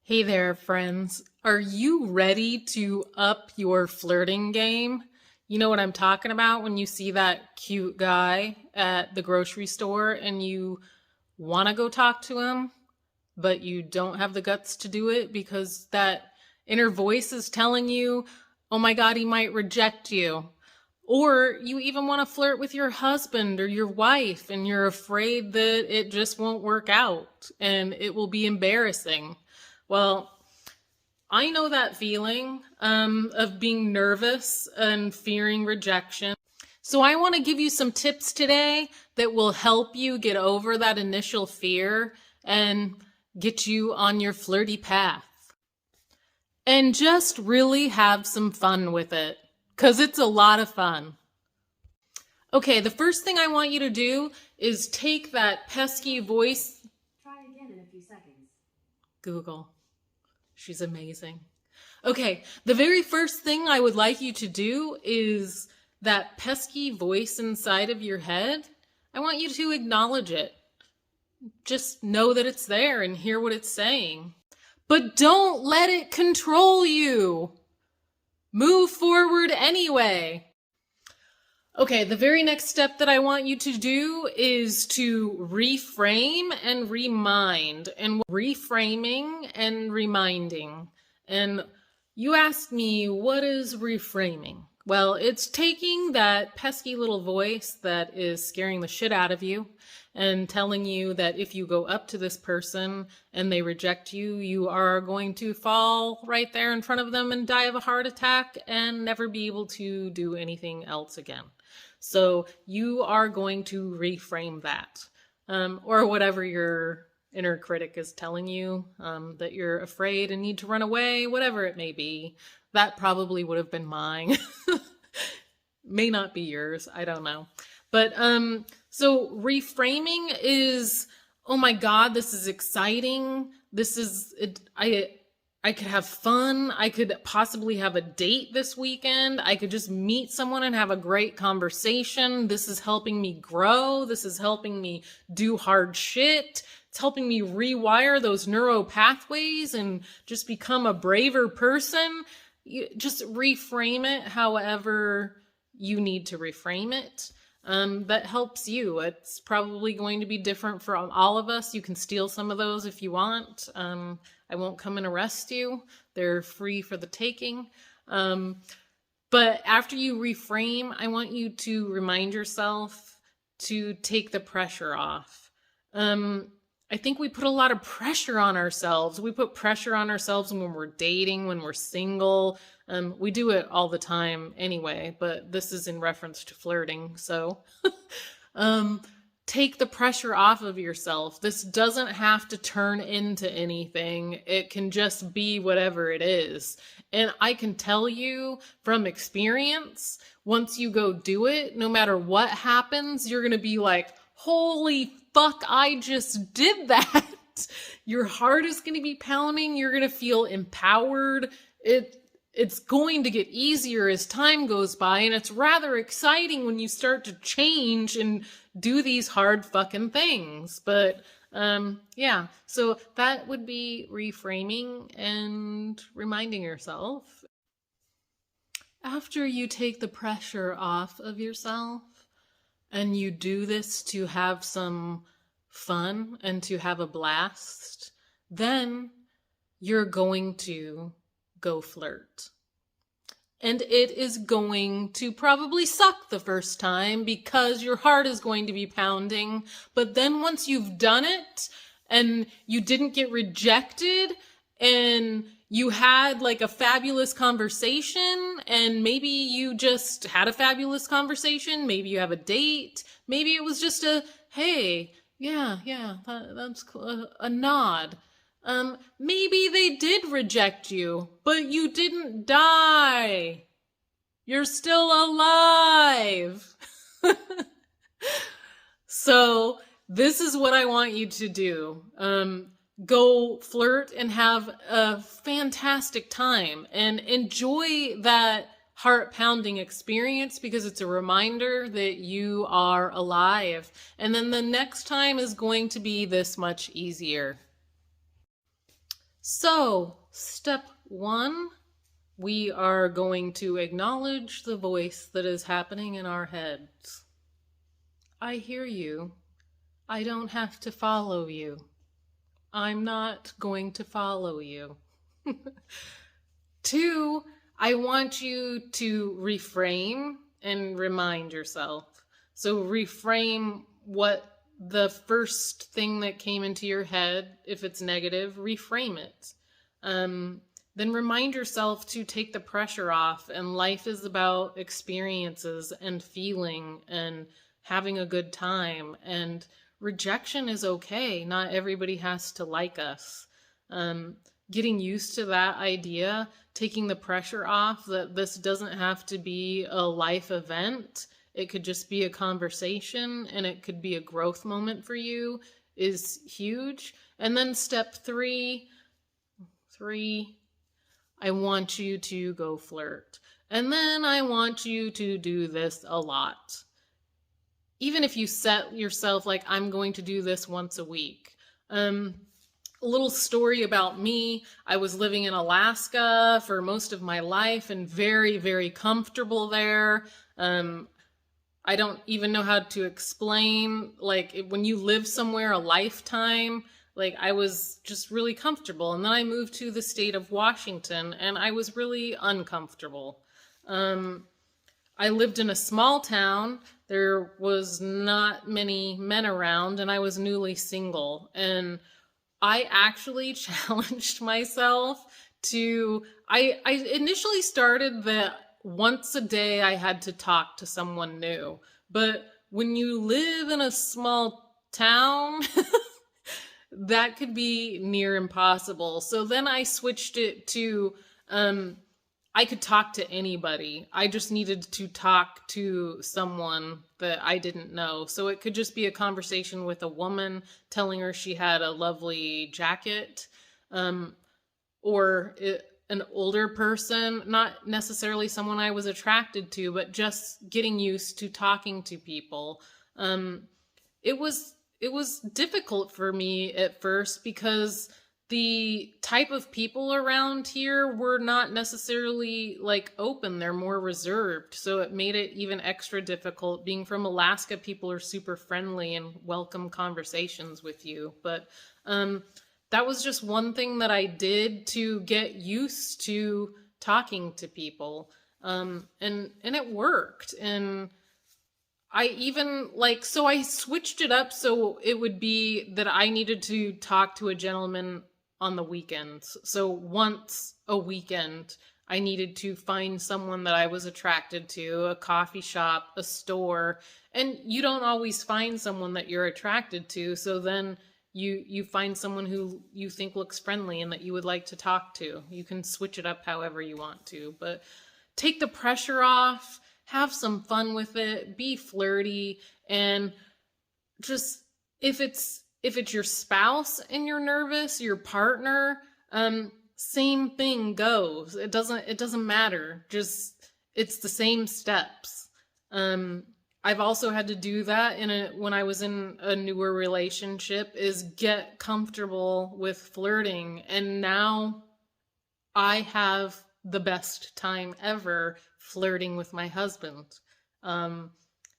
Hey there, friends. Are you ready to up your flirting game? You know what I'm talking about when you see that cute guy at the grocery store and you want to go talk to him, but you don't have the guts to do it because that inner voice is telling you, oh my God, he might reject you. Or you even want to flirt with your husband or your wife and you're afraid that it just won't work out and it will be embarrassing. Well, I know that feeling of being nervous and fearing rejection. So I want to give you some tips today that will help you get over that initial fear and get you on your flirty path. And just really have some fun with it, because it's a lot of fun. Okay, the first thing I want you to do is take that pesky voice. Try again in a few seconds. Google. She's amazing. Okay, the very first thing I would like you to do is that pesky voice inside of your head. I want you to acknowledge it. Just know that it's there and hear what it's saying. But don't let it control you. Move forward anyway. Okay, the very next step that I want you to do is to reframe and remind. And reframing and reminding. And you asked me, what is reframing? Well, it's taking that pesky little voice that is scaring the shit out of you and telling you that if you go up to this person and they reject you, you are going to fall right there in front of them and die of a heart attack and never be able to do anything else again. So you are going to reframe that, or whatever your inner critic is telling you, that you're afraid and need to run away, whatever it may be. That probably would have been mine. May not be yours. I don't know. But so reframing is, oh my God, this is exciting. This is it. I could have fun. I could possibly have a date this weekend. I could just meet someone and have a great conversation. This is helping me grow. This is helping me do hard shit. It's helping me rewire those neuro pathways and just become a braver person. You just reframe it however you need to reframe it. That helps you. It's probably going to be different for all of us. You can steal some of those if you want. I won't come and arrest you. They're free for the taking. But after you reframe, I want you to remind yourself to take the pressure off. I think we put a lot of pressure on ourselves. We put pressure on ourselves when we're dating, when we're single. We do it all the time anyway, but this is in reference to flirting. So take the pressure off of yourself. This doesn't have to turn into anything. It can just be whatever it is. And I can tell you from experience, once you go do it, no matter what happens, you're going to be like, holy fuck, I just did that. Your heart is going to be pounding. You're going to feel empowered. It's going to get easier as time goes by, and it's rather exciting when you start to change and do these hard fucking things. But yeah, so that would be reframing and reminding yourself. After you take the pressure off of yourself, and you do this to have some fun and to have a blast, then you're going to go flirt. And it is going to probably suck the first time because your heart is going to be pounding. But then once you've done it and you didn't get rejected and you had like a fabulous conversation, and maybe you just had a fabulous conversation, maybe you have a date, maybe it was just a, hey, yeah, that's cool, a nod. Maybe they did reject you, but you didn't die. You're still alive. So this is what I want you to do. Go flirt and have a fantastic time and enjoy that heart-pounding experience because it's a reminder that you are alive. And then the next time is going to be this much easier. So, step 1, we are going to acknowledge the voice that is happening in our heads. I hear you. I don't have to follow you. I'm not going to follow you. 2, I want you to reframe and remind yourself. So reframe what the first thing that came into your head. If it's negative, reframe it. Then remind yourself to take the pressure off, and life is about experiences and feeling and having a good time, and rejection is okay. Not everybody has to like us. Getting used to that idea, taking the pressure off that this doesn't have to be a life event. It could just be a conversation, and it could be a growth moment for you, is huge. And then step 3, I want you to go flirt. And then I want you to do this a lot. Even if you set yourself like, I'm going to do this once a week. A little story about me. I was living in Alaska for most of my life and very, very comfortable there. I don't even know how to explain, like, when you live somewhere a lifetime, like, I was just really comfortable. And then I moved to the state of Washington, and I was really uncomfortable. I lived in a small town. There was not many men around, and I was newly single. And I actually challenged myself to, I initially started that once a day I had to talk to someone new. But when you live in a small town, that could be near impossible. So then I switched it to, I could talk to anybody. I just needed to talk to someone that I didn't know. So it could just be a conversation with a woman telling her she had a lovely jacket, or an older person, not necessarily someone I was attracted to, but just getting used to talking to people. It was difficult for me at first because the type of people around here were not necessarily like open. They're more reserved. So it made it even extra difficult. Being from Alaska, people are super friendly and welcome conversations with you. But that was just one thing that I did to get used to talking to people. And it worked. And I even so I switched it up so it would be that I needed to talk to a gentleman on the weekends. So once a weekend, I needed to find someone that I was attracted to, a coffee shop, a store. And you don't always find someone that you're attracted to. So then you find someone who you think looks friendly and that you would like to talk to. You can switch it up however you want to, but take the pressure off, have some fun with it, be flirty, and just if it's your spouse and you're nervous, your partner, same thing goes. It doesn't matter. Just it's the same steps. I've also had to do that when I was in a newer relationship, is get comfortable with flirting. And now I have the best time ever flirting with my husband.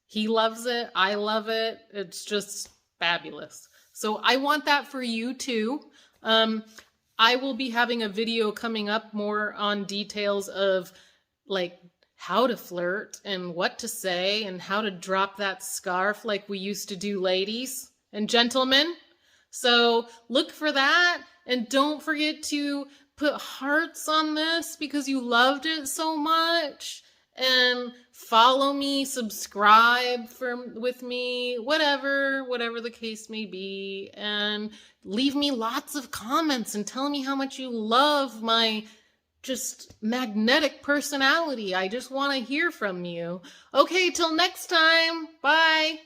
He loves it. I love it. It's just fabulous. So I want that for you too. I will be having a video coming up more on details of like how to flirt and what to say and how to drop that scarf like we used to do, ladies and gentlemen. So look for that, and don't forget to put hearts on this because you loved it so much, and follow me, subscribe with me, whatever the case may be, and leave me lots of comments and tell me how much you love my just magnetic personality. I just want to hear from you. Okay, till next time. Bye.